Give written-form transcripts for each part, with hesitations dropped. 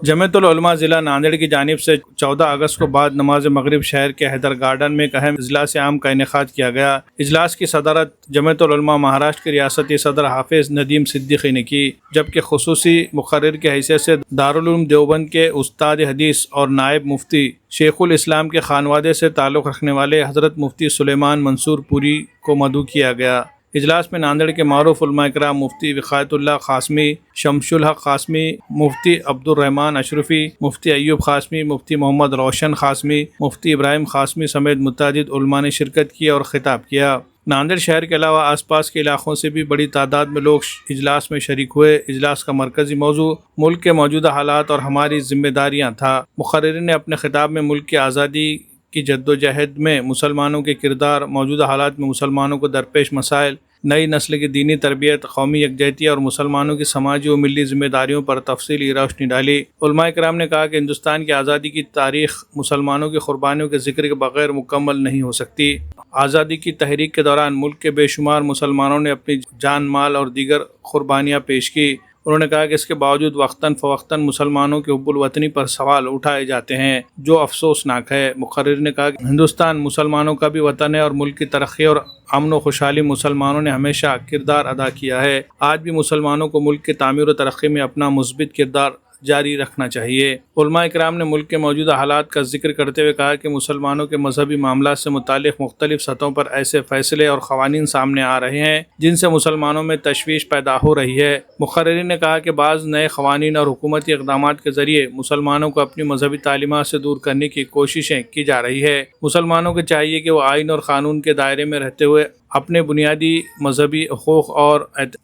جمعیت العلماء ضلع ناندیڑ کی جانب سے 14 اگست کو بعد نماز مغرب شہر کے حیدر گارڈن میں ایک اہم اجلاس عام کا انعقاد کیا گیا۔ اجلاس کی صدارت جمعیت العلماء مہاراشٹر کے ریاستی صدر حافظ ندیم صدیقی نے کی، جبکہ خصوصی مقرر کی حیثیت سے دارالعلوم دیوبند کے استاد حدیث اور نائب مفتی شیخ الاسلام کے خانوادے سے تعلق رکھنے والے حضرت مفتی سلیمان منصور پوری کو مدعو کیا گیا۔ اجلاس میں ناندیڑ کے معروف علماء کرام مفتی وقایت اللہ قاسمی، شمس الحق قاسمی، مفتی عبد الرحمن اشرفی، مفتی ایوب قاسمی، مفتی محمد روشن قاسمی، مفتی ابراہیم قاسمی سمیت متعدد علماء نے شرکت کی اور خطاب کیا۔ ناندیڑ شہر کے علاوہ آس پاس کے علاقوں سے بھی بڑی تعداد میں لوگ اجلاس میں شریک ہوئے۔ اجلاس کا مرکزی موضوع ملک کے موجودہ حالات اور ہماری ذمہ داریاں تھا۔ مقررین نے اپنے خطاب میں ملک کی آزادی کی جدوجہد میں مسلمانوں کے کردار، موجودہ حالات میں مسلمانوں کو درپیش مسائل، نئی نسل کی دینی تربیت، قومی یکجہتی اور مسلمانوں کی سماجی و ملی ذمہ داریوں پر تفصیلی روشنی ڈالی۔ علماء کرام نے کہا کہ ہندوستان کی آزادی کی تاریخ مسلمانوں کی قربانیوں کے ذکر کے بغیر مکمل نہیں ہو سکتی۔ آزادی کی تحریک کے دوران ملک کے بے شمار مسلمانوں نے اپنی جان، مال اور دیگر قربانیاں پیش کی۔ انہوں نے کہا کہ اس کے باوجود وقتاً فوقتاً مسلمانوں کے حب الوطنی پر سوال اٹھائے جاتے ہیں، جو افسوسناک ہے۔ مقرر نے کہا کہ ہندوستان مسلمانوں کا بھی وطن ہے اور ملک کی ترقی اور امن و خوشحالی مسلمانوں نے ہمیشہ کردار ادا کیا ہے۔ آج بھی مسلمانوں کو ملک کی تعمیر و ترقی میں اپنا مثبت کردار جاری رکھنا چاہیے۔ علماء کرام نے ملک کے موجودہ حالات کا ذکر کرتے ہوئے کہا کہ مسلمانوں کے مذہبی معاملات سے متعلق مختلف سطحوں پر ایسے فیصلے اور قوانین سامنے آ رہے ہیں جن سے مسلمانوں میں تشویش پیدا ہو رہی ہے۔ مقررین نے کہا کہ بعض نئے قوانین اور حکومتی اقدامات کے ذریعے مسلمانوں کو اپنی مذہبی تعلیمات سے دور کرنے کی کوششیں کی جا رہی ہے۔ مسلمانوں کو چاہیے کہ وہ آئین اور قانون کے دائرے میں رہتے ہوئے اپنے بنیادی مذہبی حقوق اور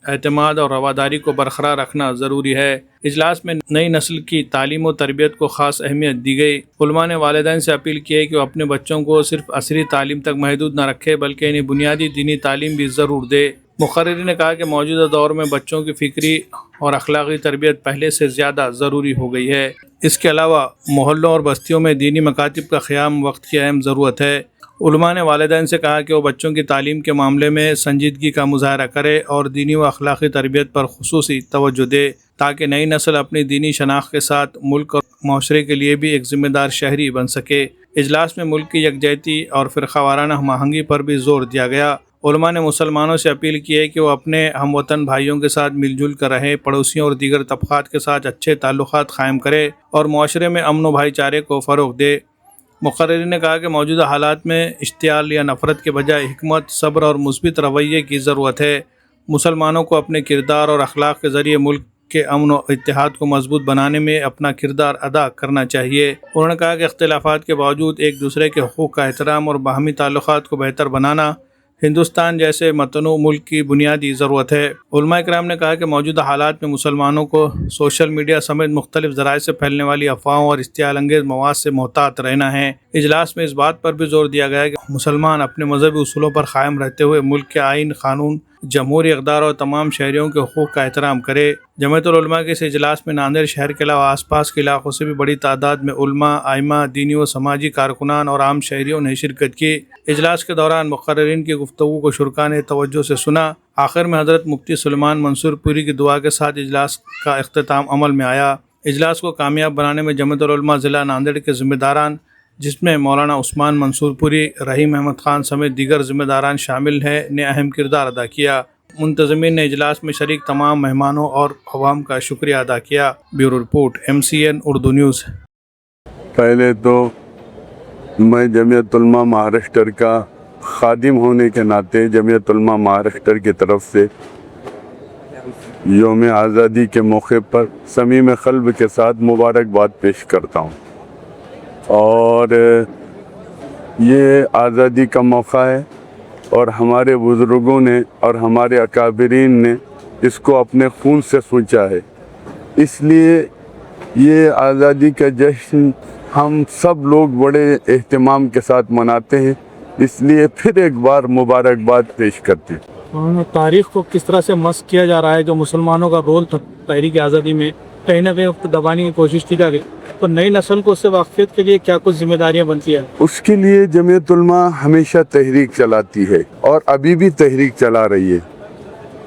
اعتماد اور رواداری کو برقرار رکھنا ضروری ہے۔ اجلاس میں نئی نسل کی تعلیم و تربیت کو خاص اہمیت دی گئی۔ علماء نے والدین سے اپیل کی ہے کہ وہ اپنے بچوں کو صرف عصری تعلیم تک محدود نہ رکھے بلکہ انہیں بنیادی دینی تعلیم بھی ضرور دے۔ مقررین نے کہا کہ موجودہ دور میں بچوں کی فکری اور اخلاقی تربیت پہلے سے زیادہ ضروری ہو گئی ہے۔ اس کے علاوہ محلوں اور بستیوں میں دینی مکاتب کا قیام وقت کی اہم ضرورت ہے۔ علماء نے والدین سے کہا کہ وہ بچوں کی تعلیم کے معاملے میں سنجیدگی کا مظاہرہ کرے اور دینی و اخلاقی تربیت پر خصوصی توجہ دے تاکہ نئی نسل اپنی دینی شناخت کے ساتھ ملک اور معاشرے کے لیے بھی ایک ذمہ دار شہری بن سکے۔ اجلاس میں ملک کی یکجہتی اور فرقہ وارانہ ہم آہنگی پر بھی زور دیا گیا۔ علماء نے مسلمانوں سے اپیل کی ہے کہ وہ اپنے ہم وطن بھائیوں کے ساتھ مل جل کر رہیں، پڑوسیوں اور دیگر طبقات کے ساتھ اچھے تعلقات قائم کرے اور معاشرے میں امن و بھائی چارے کو فروغ دے۔ مقررین نے کہا کہ موجودہ حالات میں اشتعال یا نفرت کے بجائے حکمت، صبر اور مثبت رویے کی ضرورت ہے۔ مسلمانوں کو اپنے کردار اور اخلاق کے ذریعے ملک کے امن و اتحاد کو مضبوط بنانے میں اپنا کردار ادا کرنا چاہیے۔ انہوں نے کہا کہ اختلافات کے باوجود ایک دوسرے کے حقوق کا احترام اور باہمی تعلقات کو بہتر بنانا ہندوستان جیسے متنوع ملک کی بنیادی ضرورت ہے۔ علماء کرام نے کہا کہ موجودہ حالات میں مسلمانوں کو سوشل میڈیا سمیت مختلف ذرائع سے پھیلنے والی افواہوں اور اشتعال انگیز مواد سے محتاط رہنا ہے۔ اجلاس میں اس بات پر بھی زور دیا گیا کہ مسلمان اپنے مذہبی اصولوں پر قائم رہتے ہوئے ملک کے آئین، قانون، جمہوری اقدار اور تمام شہریوں کے حقوق کا احترام کرے۔ جمعیت العلماء کے اس اجلاس میں ناندیڑ شہر کے علاوہ آس پاس کے علاقوں سے بھی بڑی تعداد میں علماء، ائمہ، دینی و سماجی کارکنان اور عام شہریوں نے شرکت کی۔ اجلاس کے دوران مقررین کی گفتگو کو شرکاء نے توجہ سے سنا۔ آخر میں حضرت مفتی سلیمان منصور پوری کی دعا کے ساتھ اجلاس کا اختتام عمل میں آیا۔ اجلاس کو کامیاب بنانے میں جمعیت العلماء ضلع ناندیڑ کے ذمہ داران، جس میں مولانا عثمان منصور پوری، رحیم احمد خان سمیت دیگر ذمہ داران شامل ہیں، نے اہم کردار ادا کیا۔ منتظمین نے اجلاس میں شریک تمام مہمانوں اور عوام کا شکریہ ادا کیا۔ Bureau report MCN Urdu news. پہلے تو میں جمعیت علماء مہاراشٹر کا خادم ہونے کے ناطے جمعیت علماء مہاراشٹر کی طرف سے یوم آزادی کے موقع پر صمیم قلب کے ساتھ مبارکباد پیش کرتا ہوں۔ اور یہ آزادی کا موقع ہے اور ہمارے بزرگوں نے اور ہمارے اکابرین نے اس کو اپنے خون سے سوچا ہے، اس لیے یہ آزادی کا جشن ہم سب لوگ بڑے اہتمام کے ساتھ مناتے ہیں، اس لیے پھر ایک بار مبارکباد پیش کرتے ہیں۔ تاریخ کو کس طرح سے مسخ کیا جا رہا ہے، جو مسلمانوں کا رول تھا تحریک آزادی میں، کہیں نہ کہیں وقت دبانے کی کوشش کی جا رہی، تو نئی نسل کو اس سے واقفیت کے لیے کیا کچھ ذمہ داریاں بنتی ہیں؟ اس کے لیے جمعیت علماء ہمیشہ تحریک چلاتی ہے اور ابھی بھی تحریک چلا رہی ہے۔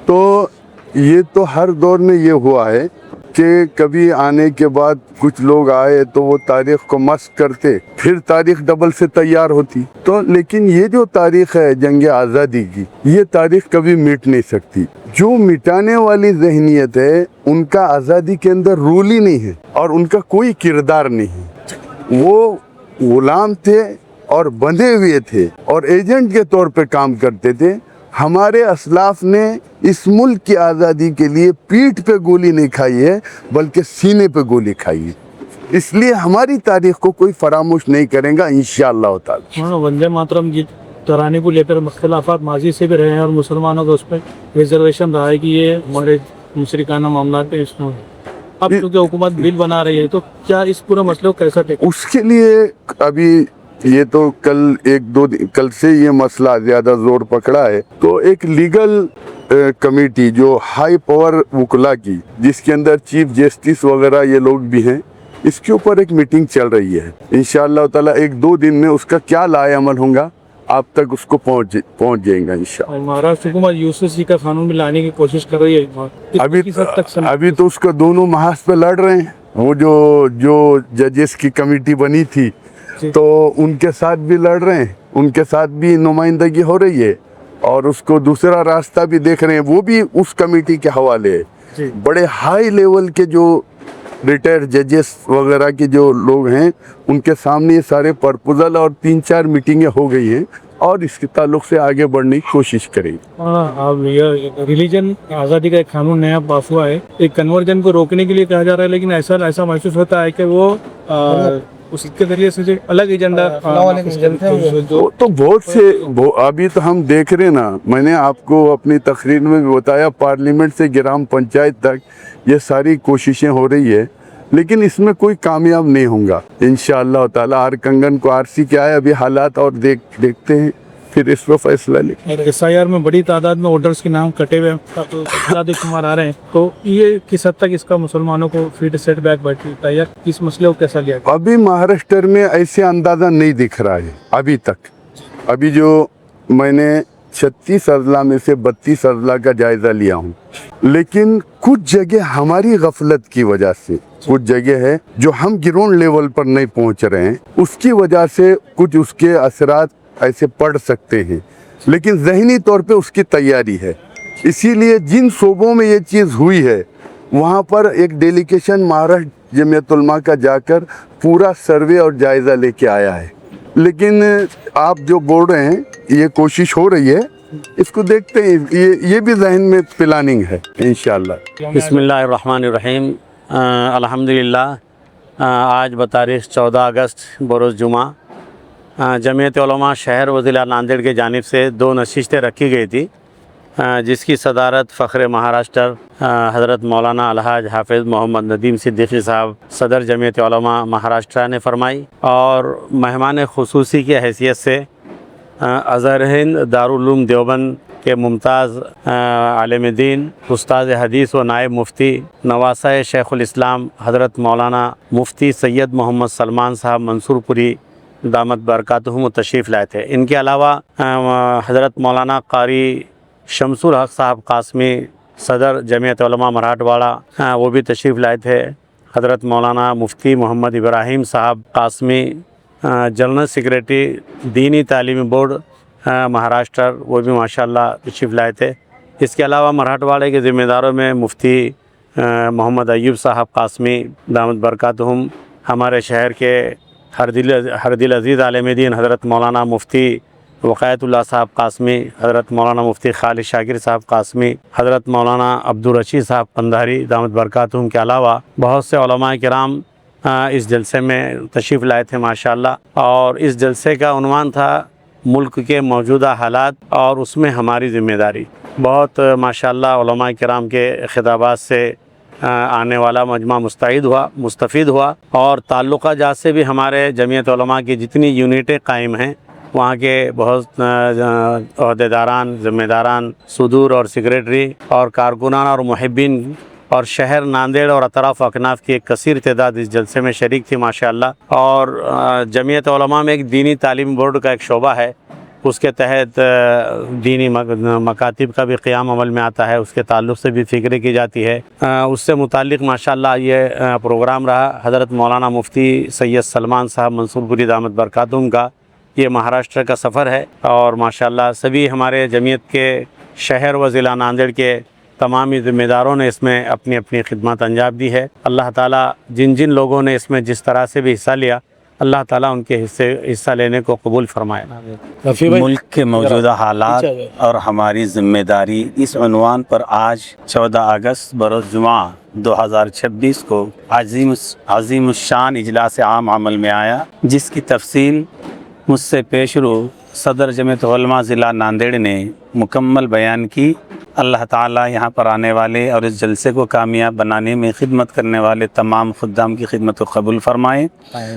تو یہ تو ہر دور میں یہ ہوا ہے کہ کبھی آنے کے بعد کچھ لوگ آئے تو وہ تاریخ کو مسخ کرتے، پھر تاریخ ڈبل سے تیار ہوتی، تو لیکن یہ جو تاریخ ہے جنگ آزادی کی، یہ تاریخ کبھی مٹ نہیں سکتی۔ جو مٹانے والی ذہنیت ہے ان کا آزادی کے اندر رول ہی نہیں ہے اور ان کا کوئی کردار نہیں ہے، وہ غلام تھے اور بندھے ہوئے تھے اور ایجنٹ کے طور پہ کام کرتے تھے۔ ہمارے اسلاف نے اس ملک کی آزادی کے لیے پیٹھ پہ گولی نہیں کھائی ہے بلکہ سینے پہ گولی کھائی ہے، اس لیے ہماری تاریخ کو کوئی فراموش نہیں کرے گا انشاءاللہ تعالی۔ وندے ماترم گیت ترانے کو لے کر اختلافات ماضی سے بھی رہے ہیں اور مسلمانوں کا اس پہ ریزرویشن رہا ہے کہ یہ ہمارے مشرکانہ معاملات پہ اس میں اب چونکہ حکومت بل بنا رہی ہے تو کیا اس پورے مسئلے کو کیسا ٹیک؟ اس کے لیے ابھی یہ تو کل سے یہ مسئلہ زیادہ زور پکڑا ہے، تو ایک لیگل کمیٹی جو ہائی پاور وکلا کی، جس کے اندر چیف جسٹس وغیرہ یہ لوگ بھی ہیں، اس کے اوپر ایک میٹنگ چل رہی ہے۔ انشاءاللہ تعالی 1-2 دن میں اس کا کیا لائے عمل ہوگا آپ تک اس کو پہنچ جائیں گا انشاءاللہ۔ مہاراشٹر حکومت UCC کا قانون میں لانے کی کوشش کر رہی ہے، ابھی تو اس کو دونوں محاذ پہ لڑ رہے ہیں۔ وہ جو ججز کی کمیٹی بنی تھی تو ان کے ساتھ بھی لڑ رہے ہیں، ان کے ساتھ بھی نمائندگی ہو رہی ہے اور اس کو دوسرا راستہ بھی دیکھ رہے ہیں، وہ بھی اس کمیٹی کے حوالے ہے۔ بڑے ہائی لیول کے جو ریٹائر ججز وغیرہ کے جو لوگ ہیں ان کے سامنے یہ سارے پرپوزل اور 3-4 میٹنگیں ہو گئی ہیں اور اس کے تعلق سے آگے بڑھنے کی کوشش کریں گے۔ ریلیجن آزادی کا ایک قانون نیا پاس ہوا ہے، ایک کنورجن کو روکنے کے لیے کہا جا رہا ہے، لیکن ایسا محسوس ہوتا ہے کہ وہ اس کے ذریعے سے الگ ایجنڈا تو بہت سے ابھی تو ہم دیکھ رہے نا، میں نے آپ کو اپنی تقریر میں بھی بتایا، پارلیمنٹ سے گرام پنچایت تک یہ ساری کوششیں ہو رہی ہے، لیکن اس میں کوئی کامیاب نہیں ہوں گا انشاءاللہ تعالی۔ آر کنگن کو RC کیا ہے ابھی حالات اور دیکھتے ہیں، پھر اس پر فیصلہ لیں۔ SIR میں بڑی تعداد میں ووٹرز کے نام کٹے ہوئے شمار آ رہے ہیں، تو یہ کس حد تک اس کا مسلمانوں کو فیڈ سیٹ بیک بیٹھتا ہے یا اس مسئلے کو کیسا لیا؟ ابھی مہاراشٹر میں ایسے اندازہ نہیں دکھ رہا ہے ابھی تک۔ ابھی جو میں نے 36 اضلاع میں سے 32 اضلاع کا جائزہ لیا ہوں، لیکن کچھ جگہ ہماری غفلت کی وجہ سے، کچھ جگہ ہے جو ہم گراؤنڈ لیول پر نہیں پہنچ رہے ہیں، اس کی وجہ سے کچھ اس کے اثرات ایسے پڑ سکتے ہیں، لیکن ذہنی طور پہ اس کی تیاری ہے۔ اسی لیے جن صوبوں میں یہ چیز ہوئی ہے وہاں پر ایک ڈیلیگیشن مہاراشٹر جمعیت علماء کا جا کر پورا سروے اور جائزہ لے کے آیا ہے۔ لیکن آپ جو بول رہے ہیں یہ کوشش ہو رہی ہے، اس کو دیکھتے ہیں، یہ بھی ذہن میں پلاننگ ہے انشاءاللہ۔ بسم اللہ الرحمن الرحیم۔ الحمدللہ آج بتاریخ 14 اگست بروز جمعہ جمعیت علماء شہر و ضلع ناندیڑ کی جانب سے 2 نشستیں رکھی گئی تھی، جس کی صدارت فخر مہاراشٹر حضرت مولانا الحاج حافظ محمد ندیم صدیقی صاحب صدر جمعیت علماء مہاراشٹر نے فرمائی، اور مہمان خصوصی کی حیثیت سے ازہر ہند دارالعلوم دیوبند کے ممتاز عالم دین، استاد حدیث و نائب مفتی نواسہ شیخ الاسلام حضرت مولانا مفتی سید محمد سلمان صاحب منصور پوری دامت برکاتہم تشریف لائے تھے۔ ان کے علاوہ حضرت مولانا قاری شمس الحق صاحب قاسمی صدر جمعیت علماء مراٹھواڑہ وہ بھی تشریف لائے تھے۔ حضرت مولانا مفتی محمد ابراہیم صاحب قاسمی جنرل سیکریٹری دینی تعلیمی بورڈ مہاراشٹر وہ بھی ماشاءاللہ تشریف لائے تھے۔ اس کے علاوہ مراٹھواڑے کے ذمہ داروں میں مفتی محمد ایوب صاحب قاسمی دامت برکاتہم، ہمارے شہر کے ہر دل عزیز عالم دین حضرت مولانا مفتی وقایت اللہ صاحب قاسمی، حضرت مولانا مفتی خالد شاکر صاحب قاسمی، حضرت مولانا عبدالرشید صاحب قندھاری دامت برکاتہم کے علاوہ بہت سے علماء کرام اس جلسے میں تشریف لائے تھے ماشاءاللہ۔ اور اس جلسے کا عنوان تھا ملک کے موجودہ حالات اور اس میں ہماری ذمہ داری۔ بہت ماشاءاللہ علماء کرام کے خطابات سے آنے والا مجمع مستفید ہوا، اور تعلقہ جات سے بھی ہمارے جمعیت علماء کی جتنی یونٹیں قائم ہیں وہاں کے بہت عہدیداران، ذمہ داران، صدور اور سیکریٹری اور کارکنان اور محبین اور شہر ناندیڑ اور اطراف اکناف کی ایک کثیر تعداد اس جلسے میں شریک تھی ماشاءاللہ۔ اور جمعیت علماء میں ایک دینی تعلیم بورڈ کا ایک شعبہ ہے اس کے تحت دینی مکاتب کا بھی قیام عمل میں آتا ہے، اس کے تعلق سے بھی فکر کی جاتی ہے۔ اس سے متعلق ماشاءاللہ یہ پروگرام رہا۔ حضرت مولانا مفتی سید سلمان صاحب منصور پوری دامت برکاتہم کا یہ مہاراشٹر کا سفر ہے، اور ماشاءاللہ سبھی ہمارے جمعیت کے شہر و ضلع ناندیڑ کے تمامی ذمہ داروں نے اس میں اپنی اپنی خدمات انجام دی ہے۔ اللہ تعالیٰ جن جن لوگوں نے اس میں جس طرح سے بھی حصہ لیا، اللہ تعالیٰ ان کے حصہ لینے کو قبول فرمائے۔ ملک کے موجودہ حالات اور ہماری ذمہ داری، اس عنوان پر آج 14 اگست بروز جمعہ 2026 کو عظیم الشان اجلاس عام عمل میں آیا، جس کی تفصیل مجھ سے پیش رو صدر جمعیت علماء ضلع ناندیڑ نے مکمل بیان کی۔ اللہ تعالیٰ یہاں پر آنے والے اور اس جلسے کو کامیاب بنانے میں خدمت کرنے والے تمام خدام کی خدمت کو قبول فرمائے،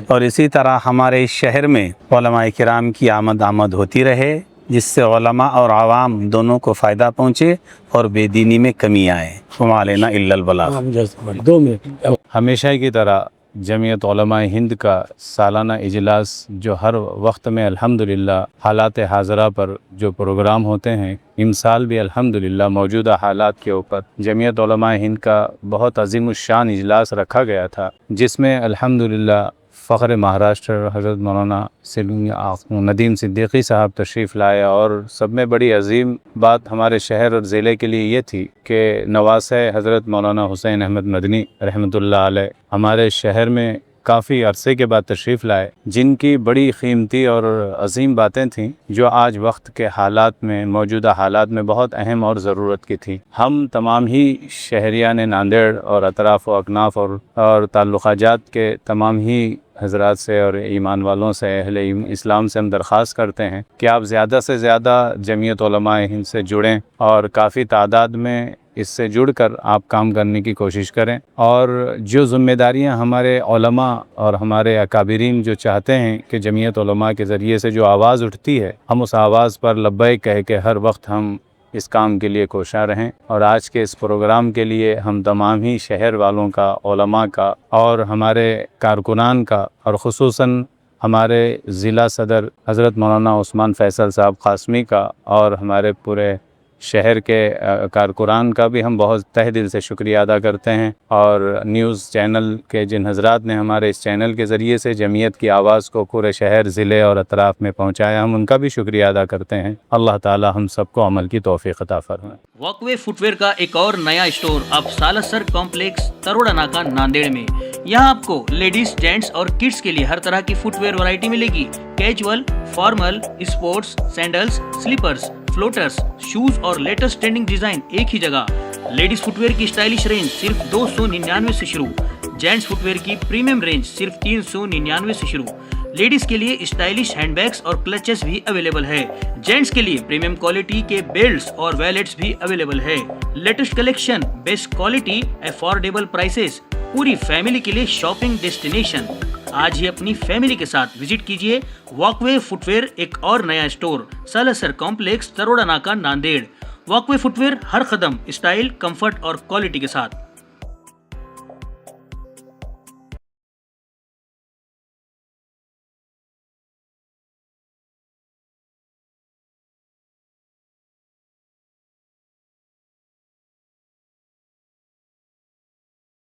اور اسی طرح ہمارے اس شہر میں علماء کرام کی آمد ہوتی رہے، جس سے علماء اور عوام دونوں کو فائدہ پہنچے اور بے دینی میں کمی آئے۔ وما علینا الا البلاغ۔ ہمیشہ کی طرح جمعیت علماء ہند کا سالانہ اجلاس جو ہر وقت میں الحمدللہ حالات حاضرہ پر جو پروگرام ہوتے ہیں، امسال بھی الحمدللہ موجودہ حالات کے اوپر جمعیت علماء ہند کا بہت عظیم الشان اجلاس رکھا گیا تھا، جس میں الحمدللہ فخر مہاراشٹر حضرت مولانا ندیم صدیقی صاحب تشریف لائے، اور سب میں بڑی عظیم بات ہمارے شہر اور ضلع کے لیے یہ تھی کہ نواسہ حضرت مولانا حسین احمد مدنی رحمۃ اللہ علیہ ہمارے شہر میں کافی عرصے کے بعد تشریف لائے، جن کی بڑی قیمتی اور عظیم باتیں تھیں جو آج وقت کے حالات میں، موجودہ حالات میں بہت اہم اور ضرورت کی تھی۔ ہم تمام ہی شہریان ناندیڑ اور اطراف و اکناف اور تعلقات جات کے تمام ہی حضرات سے اور ایمان والوں سے، اہل اسلام سے ہم درخواست کرتے ہیں کہ آپ زیادہ سے زیادہ جمعیت علماء ہند سے جڑیں، اور کافی تعداد میں اس سے جڑ کر آپ کام کرنے کی کوشش کریں، اور جو ذمہ داریاں ہمارے علماء اور ہمارے اکابرین جو چاہتے ہیں کہ جمعیت علماء کے ذریعے سے جو آواز اٹھتی ہے، ہم اس آواز پر لبیک کہہ کے ہر وقت ہم اس کام کے لیے کوشاں رہیں۔ اور آج کے اس پروگرام کے لیے ہم تمام ہی شہر والوں کا، علماء کا اور ہمارے کارکنان کا، اور خصوصاً ہمارے ضلع صدر حضرت مولانا عثمان فیصل صاحب قاسمی کا اور ہمارے پورے شہر کے کارکنان کا بھی ہم بہت تہ دل سے شکریہ ادا کرتے ہیں، اور نیوز چینل کے جن حضرات نے ہمارے اس چینل کے ذریعے سے جمعیت کی آواز کو پورے شہر، ضلع اور اطراف میں پہنچایا، ہم ان کا بھی شکریہ ادا کرتے ہیں۔ اللہ تعالی ہم سب کو عمل کی توفیق عطا فرمائے۔ واک وے فٹ ویئر کا ایک اور نیا اسٹور اب سالسر کمپلیکس تروڑا ناکا ناندیڑ میں۔ یہاں آپ کو لیڈیز، جینٹس اور کڈس کے لیے ہر طرح کی فٹ ویئر ورائٹی ملے گی۔ Casual, formal, sports, sandals, slippers, floaters, shoes اور لیٹسٹ ٹرینڈنگ ڈیزائن ایک ہی جگہ۔ لیڈیز فٹ ویئر کی اسٹائلش رینج صرف 299 سے شروع، جینٹس فٹ ویئر کی پریمیم رینج صرف 399 سے شروع۔ لیڈیز کے لیے اسٹائلش ہینڈ بیگز اور کلچز بھی اویلیبل ہے۔ جینٹس کے لیے پریمیم کوالٹی کے بیلٹس اور ویلٹس بھی اویلیبل ہے۔ Latest collection, best quality, affordable prices, پوری فیملی کے لیے شاپنگ ڈیسٹینیشن۔ آج ہی اپنی فیملی کے ساتھ وزٹ کیجیے واک وے فٹ ویئر، ایک اور نیا store Salsar complex Taroda Naka Nanded. Walkway footwear, ہر قدم اسٹائل، کمفرٹ اور کوالٹی کے ساتھ۔